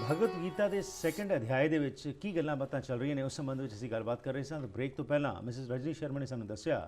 ਭਗਵਤ ਗੀਤਾ ਦੇ ਸੈਕੰਡ ਅਧਿਆਇ ਦੇ ਵਿੱਚ ਕੀ ਗੱਲਾਂ ਬਾਤਾਂ ਚੱਲ ਰਹੀਆਂ ਨੇ ਉਸ ਸੰਬੰਧ ਵਿੱਚ ਅਸੀਂ ਗੱਲਬਾਤ ਕਰ ਰਹੇ ਸਾਂ। ਬ੍ਰੇਕ ਤੋਂ ਪਹਿਲਾਂ ਮਿਸਿਸ ਰਜਨੀ ਸ਼ਰਮਾ ਨੇ ਸਾਨੂੰ ਦੱਸਿਆ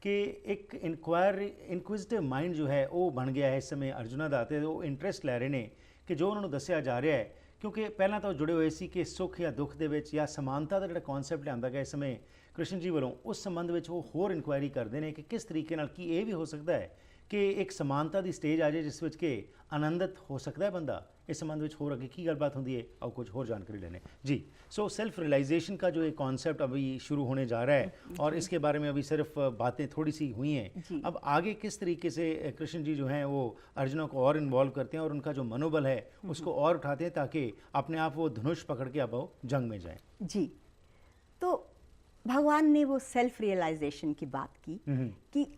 ਕਿ ਇੱਕ ਇਨਕੁਇਜ਼ਿਟਿਵ ਮਾਈਂਡ ਜੋ ਹੈ ਉਹ ਬਣ ਗਿਆ ਹੈ ਇਸ ਸਮੇਂ ਅਰਜੁਨਾ ਦਾ, ਤੇ ਉਹ ਇੰਟਰਸਟ ਲੈ ਰਹੇ ਨੇ ਕਿ ਜੋ ਉਹਨਾਂ ਨੂੰ ਦੱਸਿਆ ਜਾ ਰਿਹਾ ਹੈ, ਕਿਉਂਕਿ ਪਹਿਲਾਂ ਤਾਂ ਉਹ ਜੁੜੇ ਹੋਏ ਸੀ ਕਿ ਸੁੱਖ ਜਾਂ ਦੁੱਖ ਦੇ ਵਿੱਚ ਜਾਂ ਸਮਾਨਤਾ ਦਾ ਜਿਹੜਾ ਕਨਸੈਪਟ ਲਿਆਂਦਾ ਗਿਆ ਇਸ ਸਮੇਂ ਕ੍ਰਿਸ਼ਨ ਜੀ ਵੱਲੋਂ, ਉਸ ਸੰਬੰਧ ਵਿੱਚ ਉਹ ਹੋਰ ਇਨਕੁਆਇਰੀ ਕਰਦੇ ਨੇ ਕਿ ਕਿਸ ਤਰੀਕੇ ਨਾਲ ਕੀ ਇਹ ਵੀ ਹੋ ਸਕਦਾ ਹੈ ਕਿ ਇੱਕ ਸਮਾਨਤਾ ਦੀ ਸਟੇਜ ਆ ਜਾਏ ਜਿਸ ਵਿੱਚ ਕਿ ਆਨੰਦਿਤ ਹੋ ਸਕਦਾ ਹੈ ਬੰदा। इस संबंध में और आगे की गलबात होती है और कुछ और जानकारी लेने जी। सो सेल्फ रियलाइजेशन का जो एक कॉन्सेप्ट अभी शुरू होने जा रहा है और इसके बारे में अभी सिर्फ बातें थोड़ी सी हुई हैं, अब आगे किस तरीके से कृष्ण जी जो हैं वो अर्जुना को और इन्वॉल्व करते हैं और उनका जो मनोबल है उसको और उठाते हैं ताकि अपने आप वो धनुष पकड़ के अब वो जंग में जाएं। जी, तो भगवान ने वो सेल्फ रियलाइजेशन की बात की कि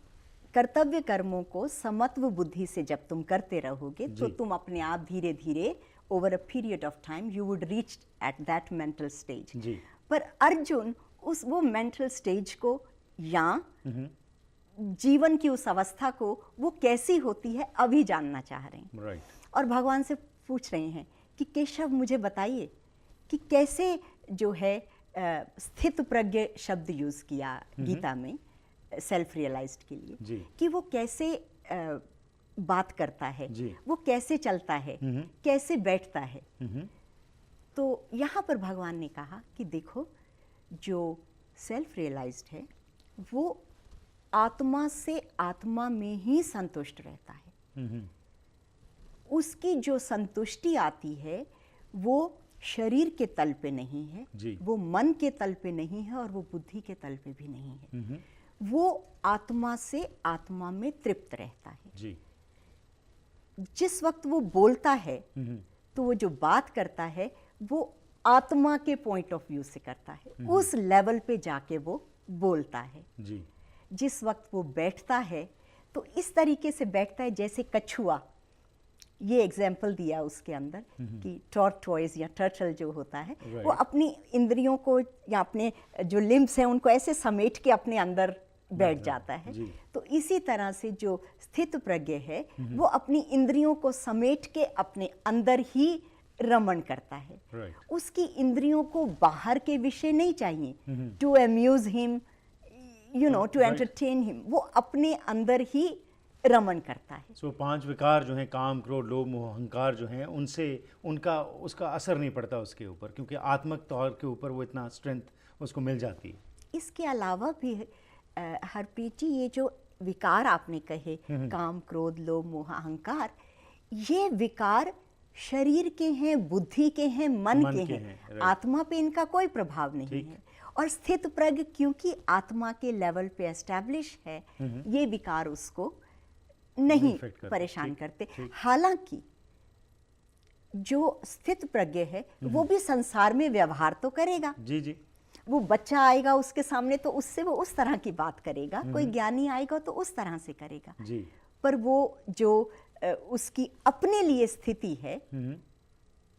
कर्तव्य कर्मों को समत्व बुद्धि से जब तुम करते रहोगे तो तुम अपने आप धीरे धीरे over a period of time you would reach at that mental stage. पर अर्जुन वो मेंटल स्टेज को या जीवन की उस अवस्था को वो कैसी होती है अभी जानना चाह रहे हैं और भगवान से पूछ रहे हैं कि केशव मुझे बताइए कि कैसे जो है स्थित प्रज्ञ शब्द यूज किया गीता में सेल्फ रियलाइज्ड के लिए कि वो कैसे बात करता है, वो कैसे चलता है, कैसे बैठता है। तो यहाँ पर भगवान ने कहा कि देखो जो सेल्फ रियलाइज्ड है वो आत्मा से आत्मा में ही संतुष्ट रहता है। उसकी जो संतुष्टि आती है वो शरीर के तल पे नहीं है, वो मन के तल पे नहीं है और वो बुद्धि के तल पे भी नहीं है। वो आत्मा से आत्मा में तृप्त रहता है जी। जिस वक्त वो बोलता है तो वो जो बात करता है वो आत्मा के पॉइंट ऑफ व्यू से करता है, उस लेवल पे जाके वो बोलता है जी। जिस वक्त वो बैठता है तो इस तरीके से बैठता है जैसे कछुआ, ये एग्जाम्पल दिया उसके अंदर कि टॉर्टॉइज या टर्टल जो होता है वो अपनी इंद्रियों को या अपने जो लिम्ब्स हैं उनको ऐसे समेट के अपने अंदर बैठ जाता है। तो इसी तरह से जो स्थित प्रज्ञ है वो अपनी इंद्रियों को समेट के अपने अंदर ही रमण करता है। उसकी इंद्रियों को बाहर के विषय नहीं चाहिए to amuse him, you know, to entertain him, वो अपने अंदर ही रमण करता है। सो पांच विकार जो हैं काम क्रोध लोभ मोह अहंकार जो हैं उनसे उनका उसका असर नहीं पड़ता उसके ऊपर, क्योंकि आत्मक तौर के ऊपर वो इतना स्ट्रेंथ उसको मिल जाती है। इसके अलावा भी हरप्रीत जी ये जो विकार आपने कहे काम क्रोध लोभ मोह अहंकार, ये विकार शरीर के हैं, बुद्धि के हैं, मन के हैं, आत्मा पे इनका कोई प्रभाव नहीं है। और स्थित प्रज्ञ क्योंकि आत्मा के लेवल पे एस्टैब्लिश है ये विकार उसको नहीं परेशान करते। हालांकि जो स्थित प्रज्ञ है वो भी संसार में व्यवहार तो करेगा जी जी। वो बच्चा आएगा उसके सामने तो उससे वो उस तरह की बात करेगा, कोई ज्ञानी आएगा तो उस तरह से करेगा जी। पर वो जो उसकी अपने लिए स्थिति है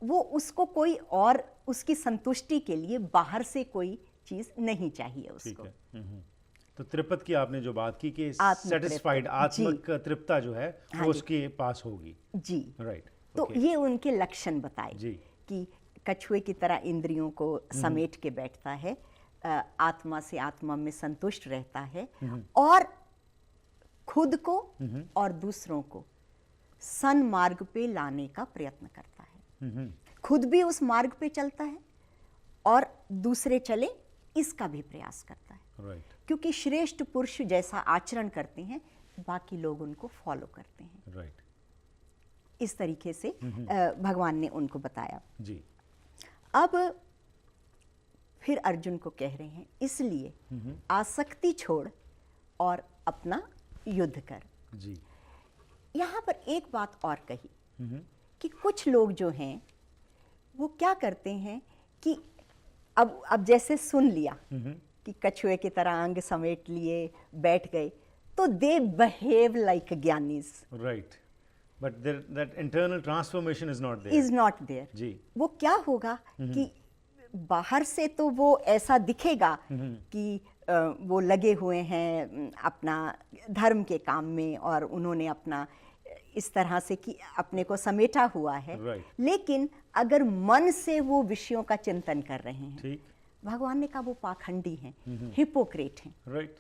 वो उसको कोई और उसकी संतुष्टि के लिए बाहर से कोई चीज नहीं चाहिए उसको। तो तृप्त की आपने जो बात की कि सेटिस्फाइड आत्मिक तृप्तता जो है वो उसके पास होगी जी। राइट। तो ये उनके लक्षण बताए जी कि कछुए की तरह इंद्रियों को समेट के बैठता है, आत्मा से आत्मा में संतुष्ट रहता है और खुद को और दूसरों को सन्मार्ग पे लाने का प्रयत्न करता है। खुद भी उस मार्ग पे चलता है और दूसरे चले इसका भी प्रयास करता है क्योंकि श्रेष्ठ पुरुष जैसा आचरण करते हैं बाकी लोग उनको फॉलो करते हैं। इस तरीके से भगवान ने उनको बताया जी। अब फिर अर्जुन को कह रहे हैं इसलिए आसक्ति छोड़ और अपना युद्ध कर जी। यहाँ पर एक बात और कही कि कुछ लोग जो हैं वो क्या करते हैं कि अब जैसे सुन लिया कि कछुए की तरह अंग समेट लिए बैठ गए तो they behave like Giani's right. But that internal transformation is not there. Is not there. जी। वो क्या होगा कि बाहर से तो वो ऐसा दिखेगा कि वो लगे हुए हैं अपना धर्म के काम में और उन्होंने अपना इस तरह से कि अपने को समेटा हुआ है, Right. लेकिन अगर मन से वो विषयों का चिंतन कर रहे हैं, ठीक, भगवान ने कहा वो पाखंडी हैं, हिपोक्रेट हैं, राइट,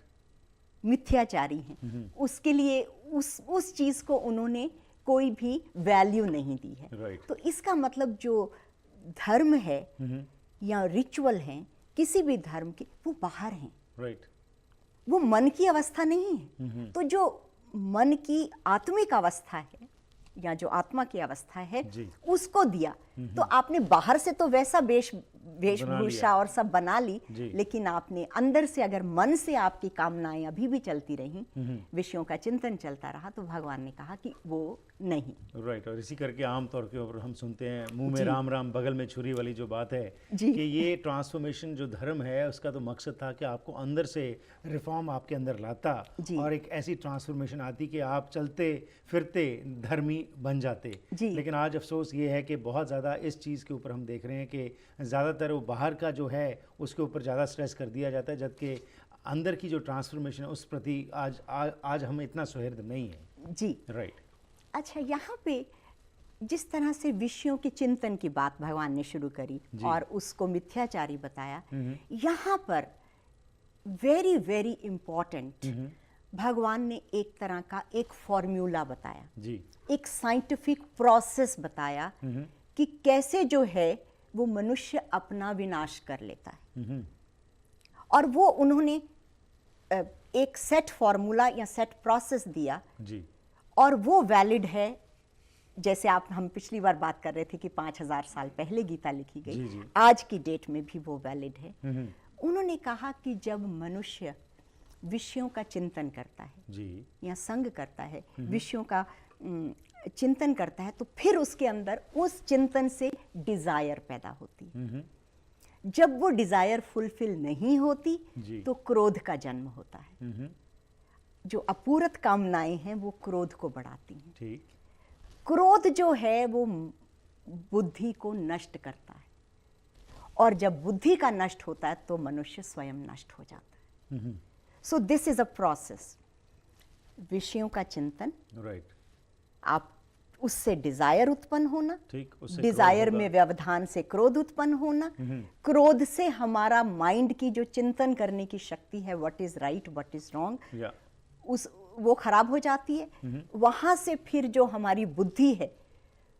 मिथ्याचारी हैं। उसके लिए उस चीज को उन्होंने कोई भी वैल्यू नहीं दी है। Right. तो इसका मतलब जो धर्म है या रिचुअल हैं किसी भी धर्म के, वो बाहर हैं, राइट, वो मन की अवस्था नहीं है। तो जो मन की आत्मिक अवस्था है या जो आत्मा की अवस्था है, जी। उसको दिया। तो आपने बाहर से तो वैसा वेशभूषा और सब बना ली, जी। लेकिन आपने अंदर से अगर मन से आपकी कामनाएं अभी भी चलती रही, विषयों का चिंतन चलता रहा, तो भगवान ने कहा कि वो नहीं। राइट। और इसी करके आम तौर के ऊपर हम सुनते हैं मुंह में जी। राम राम बगल में छुरी वाली जो बात है जी। कि ये ट्रांसफॉर्मेशन जो धर्म है उसका तो मकसद था कि आपको अंदर से रिफॉर्म आपके अंदर लाता जी। और एक ऐसी ट्रांसफॉर्मेशन आती कि आप चलते फिरते धर्मी बन जाते। जी। लेकिन आज अफसोस ये है कि बहुत ज़्यादा इस चीज़ के ऊपर हम देख रहे हैं कि ज़्यादातर वो बाहर का जो है उसके ऊपर ज़्यादा स्ट्रेस कर दिया जाता है, जबकि अंदर की जो ट्रांसफॉर्मेशन है उस प्रति आज हम इतना सुहृद नहीं है। जी। राइट। अच्छा, यहाँ पे जिस तरह से विषयों के चिंतन की बात भगवान ने शुरू करी और उसको मिथ्याचारी बताया, यहाँ पर वेरी वेरी इम्पोर्टेंट भगवान ने एक तरह का एक फॉर्मूला बताया, जी। एक साइंटिफिक प्रोसेस बताया कि कैसे जो है वो मनुष्य अपना विनाश कर लेता है। और वो उन्होंने एक सेट फॉर्मूला या सेट प्रोसेस दिया, जी। और वो वैलिड है। जैसे हम पिछली बार बात कर रहे थे कि 5000 साल पहले गीता लिखी गई, जी, जी। आज की डेट में भी वो वैलिड है। उन्होंने कहा कि जब मनुष्य विषयों का चिंतन करता है, जी। या संग करता है, विषयों का चिंतन करता है, तो फिर उसके अंदर उस चिंतन से डिजायर पैदा होती है। जब वो डिजायर फुलफिल नहीं होती जी। तो क्रोध का जन्म होता है। जो अपूरत कामनाएं हैं वो क्रोध को बढ़ाती हैं। ठीक। क्रोध जो है वो बुद्धि को नष्ट करता है, और जब बुद्धि का नष्ट होता है तो मनुष्य स्वयं नष्ट हो जाता है। So this is a process. विषयों का चिंतन, राइट। आप उससे डिजायर उत्पन्न होना, ठीक, उससे डिजायर क्रोध होगा। में व्यवधान से क्रोध उत्पन्न होना, क्रोध से हमारा माइंड की जो चिंतन करने की शक्ति है, what is right what is wrong, या वो खराब हो जाती है। वहां से फिर जो हमारी बुद्धि है,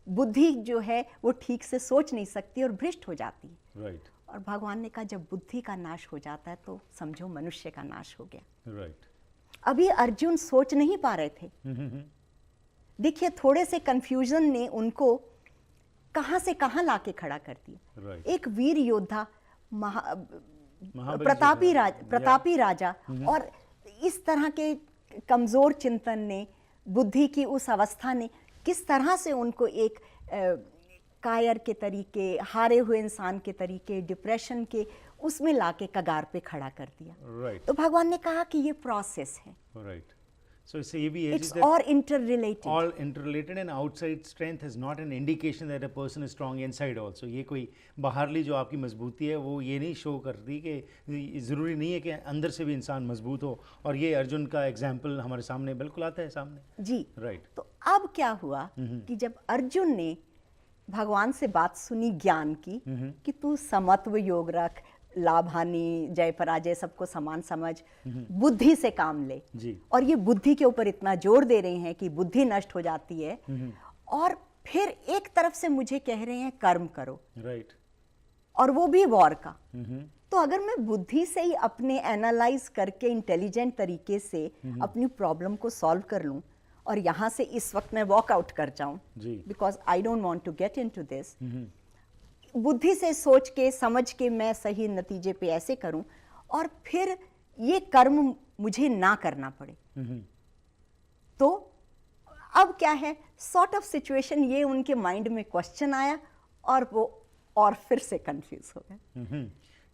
बुद्धि जो है वो ठीक से सोच नहीं सकती और भ्रष्ट हो जाती है। राइट। और भगवान ने कहा जब बुद्धि का नाश हो जाता है तो समझो मनुष्य का नाश हो गया। राइट। अभी अर्जुन सोच नहीं पा रहे थे। देखिए, थोड़े से कंफ्यूजन ने उनको कहां से कहां लाके खड़ा कर दिया। राइट। एक वीर योद्धा, महाबली प्रतापी राजा, और इस तरह के कमजोर चिंतन ने, बुद्धि की उस अवस्था ने किस तरह से उनको एक कायर के तरीके, हारे हुए इंसान के तरीके, डिप्रेशन के उसमें लाके कगार पे खड़ा कर दिया। राइट। तो भगवान ने कहा कि ये प्रोसेस है, राइट। सो इससे ये भी है it's all interrelated. all interrelated and outside strength is not an indication that a person is strong inside also। ये कोई बाहरली जो आपकी मजबूती है वो ये नहीं शो करती कि ज़रूरी नहीं है कि अंदर से भी इंसान मजबूत हो, और ये अर्जुन का एग्जाम्पल हमारे सामने बिल्कुल आता है सामने। जी। राइट। तो अब क्या हुआ कि जब अर्जुन ने भगवान से बात सुनी ज्ञान की कि तू समत्व योग रख, लाभ हानि जय पराजय सबको समान समझ, बुद्धि से काम ले, जी। और ये बुद्धि के ऊपर इतना जोर दे रहे हैं कि बुद्धि नष्ट हो जाती है, और फिर एक तरफ से मुझे कह रहे हैं कर्म करो, राइट। और वो भी वॉर का। तो अगर मैं बुद्धि से ही अपने एनालाइज करके इंटेलिजेंट तरीके से अपनी प्रॉब्लम को सॉल्व कर लूं और यहां से इस वक्त मैं वॉक आउट कर जाऊं, because I don't want to get into this, बुद्धि से सोच के समझ के मैं सही नतीजे पे ऐसे करूं और फिर ये कर्म मुझे ना करना पड़े, तो अब क्या है, सॉर्ट ऑफ सिचुएशन ये उनके माइंड में क्वेश्चन आया और वो और फिर से कंफ्यूज हो गए।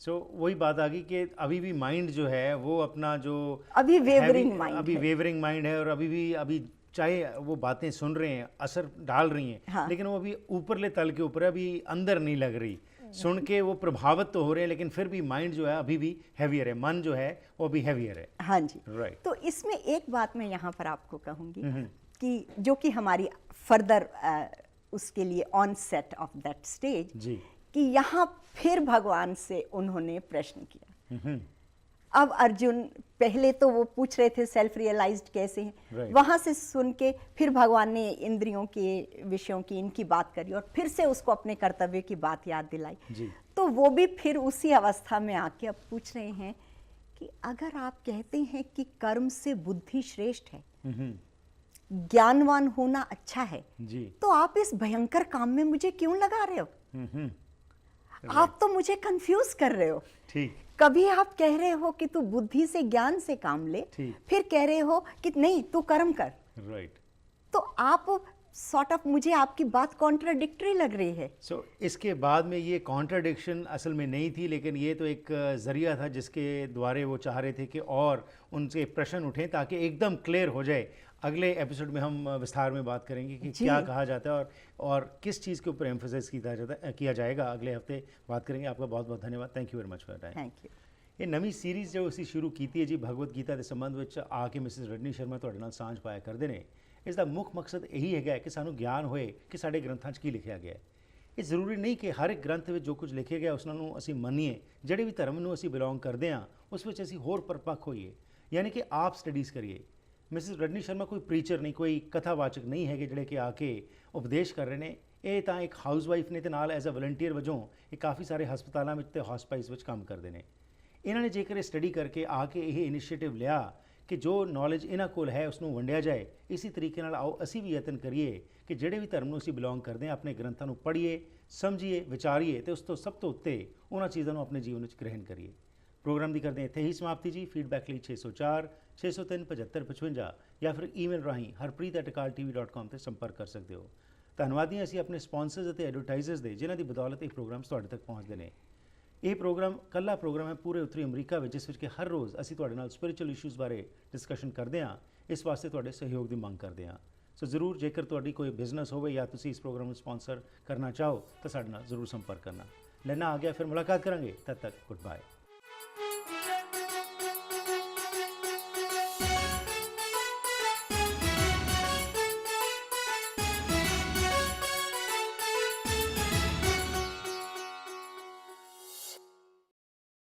सो वही बात आ गई कि अभी भी माइंड जो है वो अपना जो अभी वेवरिंग माइंड, अभी वेवरिंग माइंड है, और अभी चाहे वो बातें सुन रहे हैं, असर डाल रही हैं, हाँ। लेकिन वो अभी ऊपरले तल के ऊपर अभी अंदर नहीं लग रही। सुन के वो प्रभावित तो हो रहे हैं, लेकिन फिर भी माइंड जो है अभी भी हैवियर है, मन जो है वो अभी हैवियर है। हाँ जी। राइट। तो इसमें एक बात मैं यहाँ पर आपको कहूंगी कि जो कि हमारी फर्दर उसके लिए onset of that stage, जी। कि यहाँ फिर भगवान से उन्होंने प्रश्न किया। अब अर्जुन पहले तो वो पूछ रहे थे सेल्फ रियलाइज्ड कैसे हैं, Right. वहां से सुन के फिर भगवान ने इंद्रियों के विषयों की इनकी बात करी और फिर से उसको अपने कर्तव्य की बात याद दिलाई। जी। तो वो भी फिर उसी अवस्था में आके अब पूछ रहे हैं कि अगर आप कहते हैं कि कर्म से बुद्धि श्रेष्ठ है, ज्ञानवान होना अच्छा है, जी। तो आप इस भयंकर काम में मुझे क्यों लगा रहे हो? आप तो मुझे कंफ्यूज कर रहे हो। ठीक। कभी आप कह रहे हो कि तू बुद्धि से ज्ञान से काम ले, ठीक। फिर कह रहे हो कि नहीं तू कर्म कर। राइट। तो आप सॉर्ट ऑफ मुझे आपकी बात कॉन्ट्राडिक्टरी लग रही है। सो इसके बाद में ये कॉन्ट्राडिक्शन असल में नहीं थी, लेकिन ये तो एक ज़रिया था जिसके द्वारे वो चाह रहे थे कि और उनसे प्रश्न उठें ताकि एकदम क्लियर हो जाए। अगले एपिसोड में हम विस्तार में बात करेंगे कि क्या कहा जाता है और किस चीज़ के ऊपर एम्फोसाइज किया जाएगा। अगले हफ्ते बात करेंगे। आपका बहुत बहुत धन्यवाद। Thank you very much for time. Thank you. ਇਹ ਨਵੀਂ ਸੀਰੀਜ਼ ਜੋ ਅਸੀਂ ਸ਼ੁਰੂ ਕੀਤੀ ਹੈ ਜੀ ਭਗਵਦ ਗੀਤਾ ਦੇ ਸੰਬੰਧ ਵਿੱਚ ਆ ਕੇ ਮਿਸਿਸ ਰਜਨੀ ਸ਼ਰਮਾ ਤੁਹਾਡੇ ਨਾਲ ਸਾਂਝ ਪਾਇਆ ਕਰਦੇ ਨੇ। ਇਸ ਦਾ ਮੁੱਖ ਮਕਸਦ ਇਹੀ ਹੈਗਾ ਕਿ ਸਾਨੂੰ ਗਿਆਨ ਹੋਏ ਕਿ ਸਾਡੇ ਗ੍ਰੰਥਾਂ 'ਚ ਕੀ ਲਿਖਿਆ ਗਿਆ ਹੈ। ਇਹ ਜ਼ਰੂਰੀ ਨਹੀਂ ਕਿ ਹਰ ਇੱਕ ਗ੍ਰੰਥ ਵਿੱਚ ਜੋ ਕੁਝ ਲਿਖਿਆ ਗਿਆ ਉਸ ਨੂੰ ਅਸੀਂ ਮੰਨੀਏ। ਜਿਹੜੇ ਵੀ ਧਰਮ ਨੂੰ ਅਸੀਂ ਬਿਲੋਂਗ ਕਰਦੇ ਹਾਂ ਉਸ ਵਿੱਚ ਅਸੀਂ ਹੋਰ ਪਰਪੱਕ ਹੋਈਏ, ਯਾਨੀ ਕਿ ਆਪ ਸਟੱਡੀਜ਼ ਕਰੀਏ। ਮਿਸਿਸ ਰਜਨੀ ਸ਼ਰਮਾ ਕੋਈ ਪ੍ਰੀਚਰ ਨਹੀਂ, ਕੋਈ ਕਥਾਵਾਚਕ ਨਹੀਂ ਹੈਗੇ ਜਿਹੜੇ ਕਿ ਆ ਕੇ ਉਪਦੇਸ਼ ਕਰ ਰਹੇ ਨੇ। ਇਹ ਤਾਂ ਇੱਕ ਹਾਊਸਵਾਈਫ ਨੇ ਤੇ ਨਾਲ ਐਜ਼ ਅ ਵਲੰਟੀਅਰ ਵਜੋਂ ਇਹ ਕਾਫੀ ਸਾਰੇ ਹਸਪਤਾਲਾਂ ਵਿੱਚ ਤੇ ਹਸਪਤਾਲਾਂ ਵਿੱਚ ਕੰਮ ਕਰਦੇ ਨੇ। ਇਹਨਾਂ ਨੇ ਜੇਕਰ ਇਹ ਸਟੱਡੀ ਕਰਕੇ ਆ ਕੇ ਇਹ ਇਨੀਸ਼ੀਏਟਿਵ ਲਿਆ ਕਿ ਜੋ ਨੌਲੇਜ ਇਹਨਾਂ ਕੋਲ ਹੈ ਉਸ ਨੂੰ ਵੰਡਿਆ ਜਾਏ, ਇਸੇ ਤਰੀਕੇ ਨਾਲ ਆਓ ਅਸੀਂ ਵੀ ਯਤਨ ਕਰੀਏ ਕਿ ਜਿਹੜੇ ਵੀ ਧਰਮ ਨੂੰ ਅਸੀਂ ਬਿਲੋਂਗ ਕਰਦੇ ਹਾਂ ਆਪਣੇ ਗ੍ਰੰਥਾਂ ਨੂੰ ਪੜ੍ਹੀਏ, ਸਮਝੀਏ, ਵਿਚਾਰੀਏ ਤੇ ਉਸ ਤੋਂ ਸਭ ਤੋਂ ਉੱਤੇ ਉਹਨਾਂ ਚੀਜ਼ਾਂ ਨੂੰ ਆਪਣੇ ਜੀਵਨ ਵਿੱਚ ਗ੍ਰਹਿਣ ਕਰੀਏ। ਪ੍ਰੋਗਰਾਮ ਦੀ ਕਰਦੇ ਹਾਂ ਇੱਥੇ ਹੀ ਸਮਾਪਤੀ ਜੀ। ਫੀਡਬੈਕ ਲਈ 604 603 7555 ਜਾਂ ਫਿਰ ਈਮੇਲ ਰਾਹੀਂ harpreet@akaltv.com ਤੇ ਸੰਪਰਕ ਕਰ ਸਕਦੇ ਹੋ। ਧੰਨਵਾਦੀ ਹਾਂ ਅਸੀਂ ਆਪਣੇ ਸਪਾਂਸਰਸ ਅਤੇ ਐਡਵਰਟਾਈਜ਼ਰਸ ਦੇ, ਜਿਨ੍ਹਾਂ ਦੀ ਬਦੌਲਤ ਇਹ ਪ੍ਰੋਗਰਾਮਸ ਤੁਹਾਡੇ ਤੱਕ ਪਹੁੰਚਦੇ ਨੇ। ਇਹ ਪ੍ਰੋਗਰਾਮ ਕੱਲਾ ਪ੍ਰੋਗਰਾਮ ਹੈ ਪੂਰੇ ਉੱਤਰੀ ਅਮਰੀਕਾ ਵਿੱਚ, ਜਿਸ ਵਿੱਚ ਕਿ ਹਰ ਰੋਜ਼ ਅਸੀਂ ਤੁਹਾਡੇ ਨਾਲ ਸਪਿਰਿਚੁਅਲ ਇਸ਼ੂਜ਼ ਬਾਰੇ ਡਿਸਕਸ਼ਨ ਕਰਦੇ ਹਾਂ। ਇਸ ਵਾਸਤੇ ਤੁਹਾਡੇ ਸਹਿਯੋਗ ਦੀ ਮੰਗ ਕਰਦੇ ਹਾਂ। ਸੋ ਜ਼ਰੂਰ ਜੇਕਰ ਤੁਹਾਡੀ ਕੋਈ ਬਿਜ਼ਨਸ ਹੋਵੇ ਜਾਂ ਤੁਸੀਂ ਇਸ ਪ੍ਰੋਗਰਾਮ ਨੂੰ ਸਪਾਂਸਰ ਕਰਨਾ ਚਾਹੋ ਤਾਂ ਸਾਡੇ ਨਾਲ ਜ਼ਰੂਰ ਸੰਪਰਕ ਕਰਨਾ। ਲੈਣਾ ਆ ਗਿਆ, ਫਿਰ ਮੁਲਾਕਾਤ ਕਰਾਂਗੇ। ਤਦ ਤੱਕ ਗੁੱਡ ਬਾਏ।